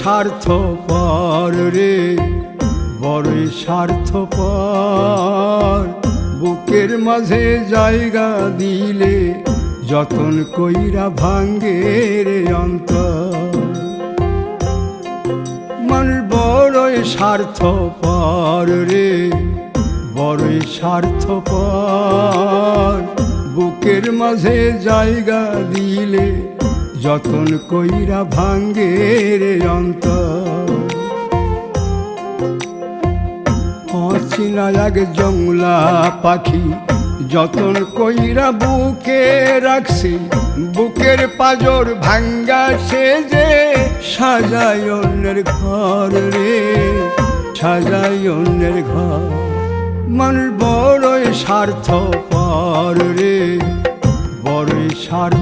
স্বার্থপর রে, বড়ই স্বার্থপর। বুকের মাঝে জায়গা দিলে যতন কইরা ভাঙ্গে রে অন্তর। মানুষ বড়ই স্বার্থপর রে, বড়ই স্বার্থপর। বুকের মাঝে জায়গা দিলে যতন কইরা ভাঙ্গে রে অন্তর। অচিনা এক জংলা পাখি যতন কইরা বুকে রাখছি, বুকের পাজর ভাঙ্গা সে যে সাজায় অন্যের ঘর রে, সাজায় অন্যের ঘর। মানুষ বড়ই স্বার্থপর রে, বড়ই স্বার্থ।